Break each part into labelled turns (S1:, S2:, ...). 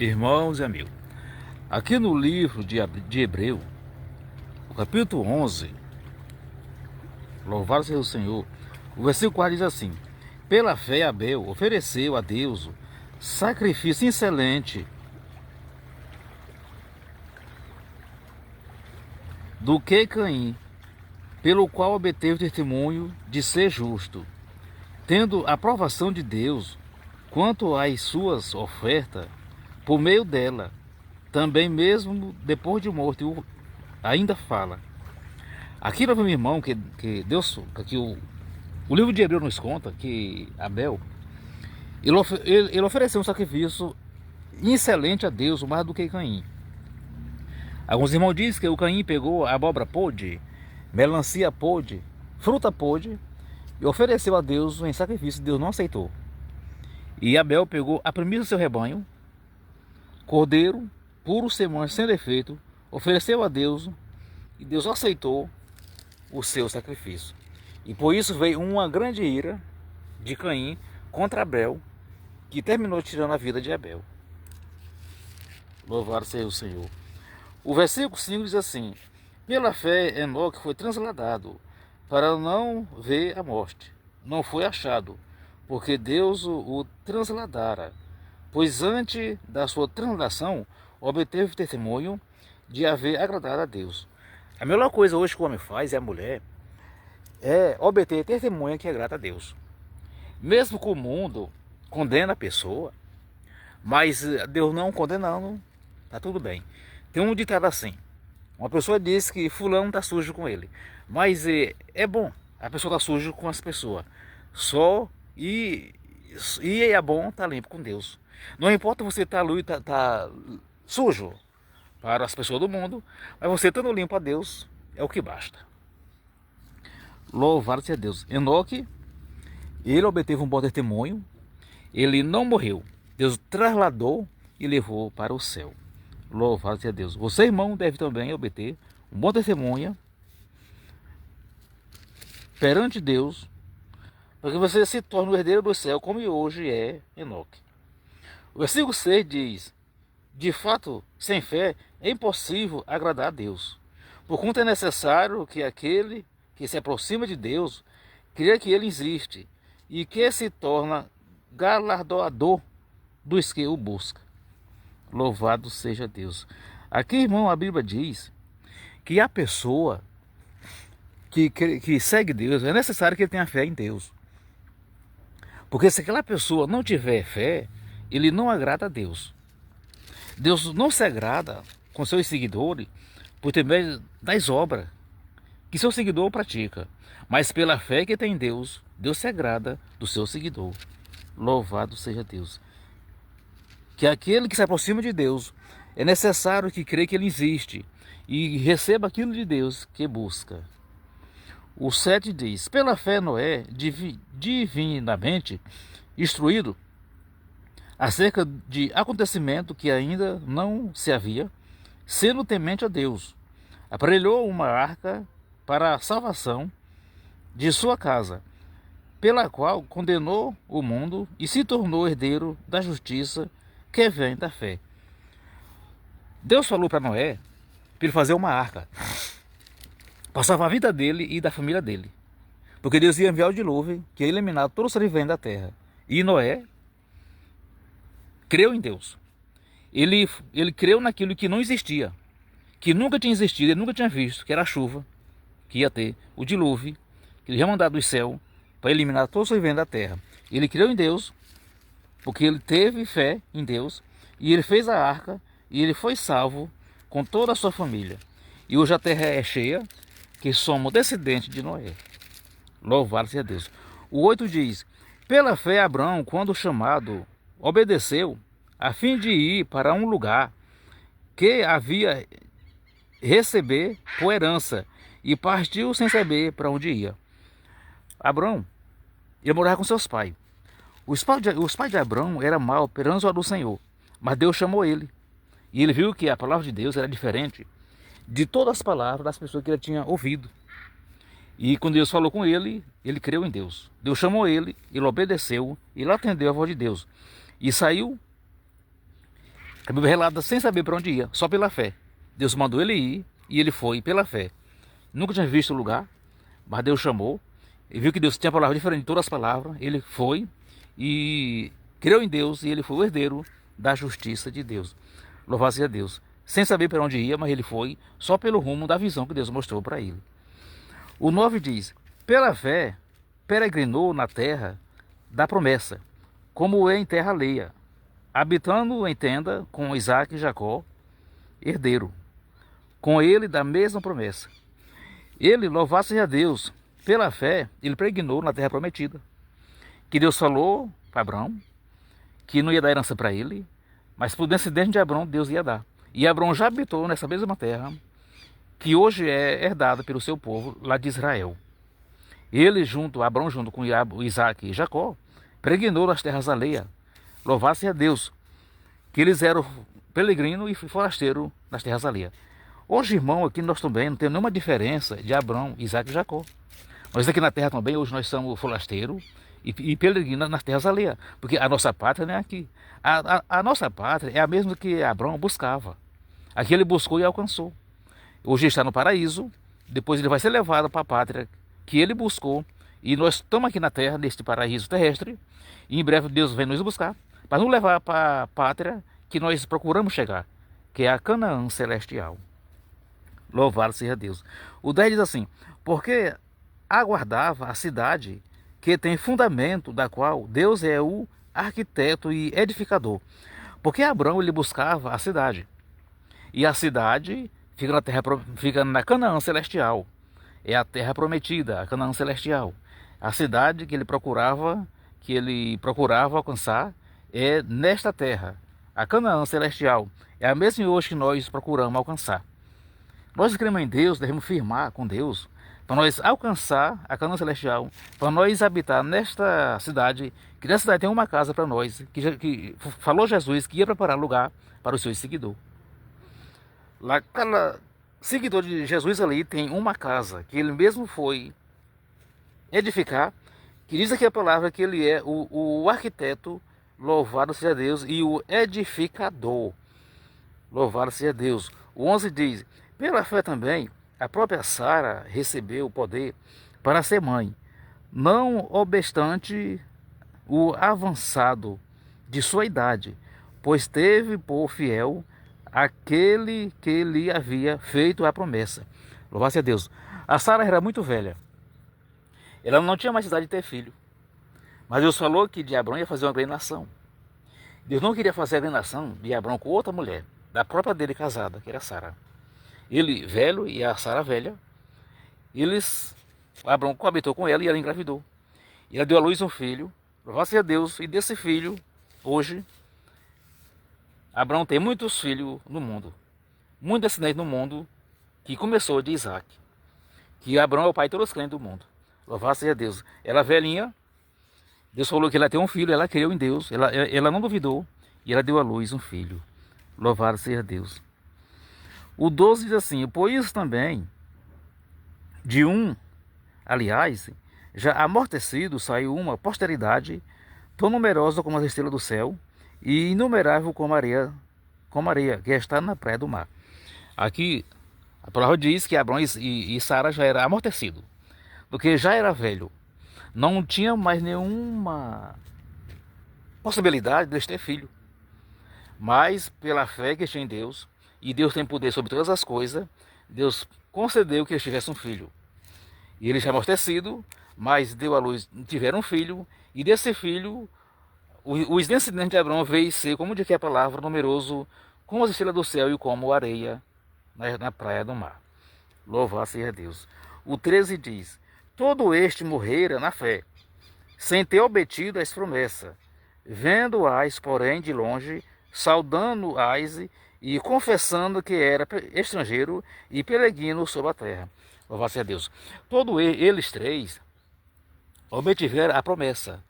S1: Irmãos e amigos, aqui no livro de Hebreu, o capítulo 11, louvado seja o Senhor, o versículo 4 diz assim: pela fé Abel ofereceu a Deus sacrifício excelente do que Caim, pelo qual obteve testemunho de ser justo, tendo a aprovação de Deus quanto às suas ofertas, por meio dela, também mesmo depois de morto, ainda fala. Aqui nós vemos, irmão, que Deus, que o livro de Hebreu nos conta que Abel, ele ofereceu um sacrifício excelente a Deus, mais do que Caim. Alguns irmãos dizem que o Caim pegou a abóbora podre, melancia podre, fruta podre, e ofereceu a Deus em sacrifício. Deus não aceitou. E Abel pegou a primícia do seu rebanho, cordeiro, puro, sem mancha, sem defeito, ofereceu a Deus, e Deus aceitou o seu sacrifício. E por isso veio uma grande ira de Caim contra Abel, que terminou tirando a vida de Abel. Louvado seja o Senhor. O versículo 5 diz assim: pela fé Enoque foi transladado para não ver a morte. Não foi achado, porque Deus o transladara. Pois antes da sua transladação obteve testemunho de haver agradado a Deus. A melhor coisa hoje que o homem faz, e a mulher, é obter testemunha que agrada a Deus. Mesmo que o mundo condena a pessoa, mas Deus não condenando, tá tudo bem. Tem um ditado assim: uma pessoa diz que fulano tá sujo com ele, mas é bom a pessoa tá sujo com as pessoas, só e é bom tá limpo com Deus. Não importa você tá sujo para as pessoas do mundo, mas você estando limpo a Deus é o que basta. Louvado seja Deus. Enoque, ele obteve um bom testemunho, ele não morreu, Deus trasladou e levou para o céu. Louvado seja Deus. Você, irmão, deve também obter um bom testemunho perante Deus, para que você se torne o herdeiro do céu, como hoje é Enoque. O versículo 6 diz: de fato, sem fé é impossível agradar a Deus, porquanto é necessário que aquele que se aproxima de Deus creia que ele existe e que se torna galardoador dos que o buscam. Louvado seja Deus. Aqui, irmão, a Bíblia diz que a pessoa que segue Deus, é necessário que ele tenha fé em Deus. Porque se aquela pessoa não tiver fé, ele não agrada a Deus. Deus não se agrada com seus seguidores por intermédio das obras que seu seguidor pratica, mas pela fé que tem em Deus, Deus se agrada do seu seguidor. Louvado seja Deus. Que aquele que se aproxima de Deus, é necessário que creia que ele existe e receba aquilo de Deus que busca. O 7 diz: pela fé Noé, divinamente instruído acerca de acontecimento que ainda não se havia, sendo temente a Deus, aparelhou uma arca para a salvação de sua casa, pela qual condenou o mundo e se tornou herdeiro da justiça que vem da fé. Deus falou para Noé para ele fazer uma arca para salvar a vida dele e da família dele, porque Deus ia enviar o dilúvio que ia eliminar todo o ser vivente da terra. E Noé creu em Deus. Ele creu naquilo que não existia, que nunca tinha existido, ele nunca tinha visto, que era a chuva que ia ter, o dilúvio que ele ia mandar do céu para eliminar todo o ser vivente da terra. Ele creu em Deus, porque ele teve fé em Deus, e ele fez a arca, e ele foi salvo com toda a sua família. E hoje a terra é cheia, que somos descendentes de Noé. Louvado seja Deus. O 8 diz: pela fé Abraão, quando chamado, obedeceu, a fim de ir para um lugar que havia receber por herança, e partiu sem saber para onde ia. Abraão, ele morava com seus pais. Os pais de Abraão eram maus perante os olhos do Senhor, mas Deus chamou ele. E ele viu que a palavra de Deus era diferente de todas as palavras das pessoas que ele tinha ouvido. E quando Deus falou com ele, ele creu em Deus. Deus chamou ele obedeceu, ele atendeu a voz de Deus. E saiu A Bíblia relata sem saber para onde ia, só pela fé. Deus mandou ele ir e ele foi pela fé. Nunca tinha visto o lugar, mas Deus chamou. Ele viu que Deus tinha palavras diferentes de todas as palavras. Ele foi e creu em Deus e ele foi o herdeiro da justiça de Deus. Louvado seja Deus. Sem saber para onde ia, mas ele foi só pelo rumo da visão que Deus mostrou para ele. O 9 diz: pela fé, peregrinou na terra da promessa, como é em terra alheia, habitando em tenda com Isaque e Jacó, herdeiro, com ele da mesma promessa. Ele, louvado seja Deus, pela fé, ele peregrinou na terra prometida, que Deus falou para Abraão, que não ia dar herança para ele, mas por descendente de Abraão, Deus ia dar. E Abraão já habitou nessa mesma terra, que hoje é herdada pelo seu povo, lá de Israel. Ele, Abraão junto com Isaque e Jacó, peregrinou nas terras alheias. Louvado seja Deus, que eles eram peregrino e forasteiro nas terras alheias. Hoje, irmão, aqui nós também não temos nenhuma diferença de Abraão, Isaque e Jacó. Nós aqui na terra também, hoje nós somos forasteiros e peregrinos nas terras alheias, porque a nossa pátria não é aqui. A nossa pátria é a mesma que Abraão buscava. Aqui ele buscou e alcançou. Hoje ele está no paraíso, depois ele vai ser levado para a pátria que ele buscou, e nós estamos aqui na terra, neste paraíso terrestre, e em breve Deus vem nos buscar, para nos levar para a pátria que nós procuramos chegar, que é a Canaã celestial. Louvado seja Deus. O 10 diz assim: porque aguardava a cidade que tem fundamento, da qual Deus é o arquiteto e edificador. Porque Abraão ele buscava a cidade, e a cidade fica na Canaã celestial. É a terra prometida, a Canaã celestial. A cidade que ele procurava alcançar é nesta terra. A Canaã celestial é a mesma hoje que nós procuramos alcançar. Nós que cremos em Deus, devemos firmar com Deus, para nós alcançar a Canaã celestial, para nós habitar nesta cidade, que nessa cidade tem uma casa para nós, que falou Jesus que ia preparar lugar para os seus seguidores. Lá, cada seguidor de Jesus ali tem uma casa, que ele mesmo foi edificar, que diz aqui a palavra que ele é o arquiteto, louvado seja Deus, e o edificador, louvado seja Deus. O 11 diz: pela fé também, a própria Sara recebeu o poder para ser mãe, não obstante o avançado de sua idade, pois teve por fiel aquele que lhe havia feito a promessa. Louvado seja Deus. A Sara era muito velha. Ela não tinha mais idade de ter filho. Mas Deus falou que de Abraão ia fazer uma grande nação. Deus não queria fazer a grande nação de Abraão com outra mulher, da própria dele casada, que era Sara. Ele velho e a Sara velha, Abraão coabitou com ela e ela engravidou. E ela deu à luz um filho, louvado seja Deus, e desse filho, hoje, Abraão tem muitos filhos no mundo, muitos descendentes no mundo, que começou de Isaac, que Abraão é o pai de todos os crentes do mundo. Louvado seja Deus. Ela velhinha, Deus falou que ela tem um filho, ela creu em Deus, ela não duvidou, e ela deu à luz um filho. Louvado seja Deus. O 12 diz assim: pois também de um, aliás, já amortecido saiu uma posteridade tão numerosa como as estrelas do céu e inumerável como a areia que está na praia do mar. Aqui a palavra diz que Abraão e Sara já era amortecido, porque já era velho, não tinha mais nenhuma possibilidade de eles ter filho, mas pela fé que tinha em Deus, e Deus tem poder sobre todas as coisas, Deus concedeu que eles tivessem um filho. E eles já amortecido, mas deu à luz, tiveram um filho, e desse filho, os descendentes de Abraão veio ser, como diz aqui a palavra, numeroso, como as estrelas do céu e como a areia na praia do mar. Louvado seja Deus. O 13 diz: todo este morrera na fé, sem ter obtido as promessas, vendo-as, porém, de longe, saudando-as e confessando que era estrangeiro e peregrino sobre a terra. Louvado seja Deus. Todos eles três obtiveram a promessa.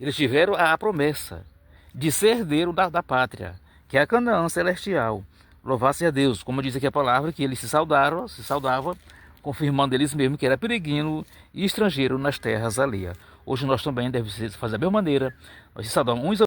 S1: Eles tiveram a promessa de ser herdeiro da pátria, que é a Canaã celestial. Louvado seja Deus. Como diz aqui a palavra, que eles se saudavam, confirmando eles mesmos que era peregrino e estrangeiro nas terras alheias. Hoje nós também devemos fazer da mesma maneira. Nós se saudamos uns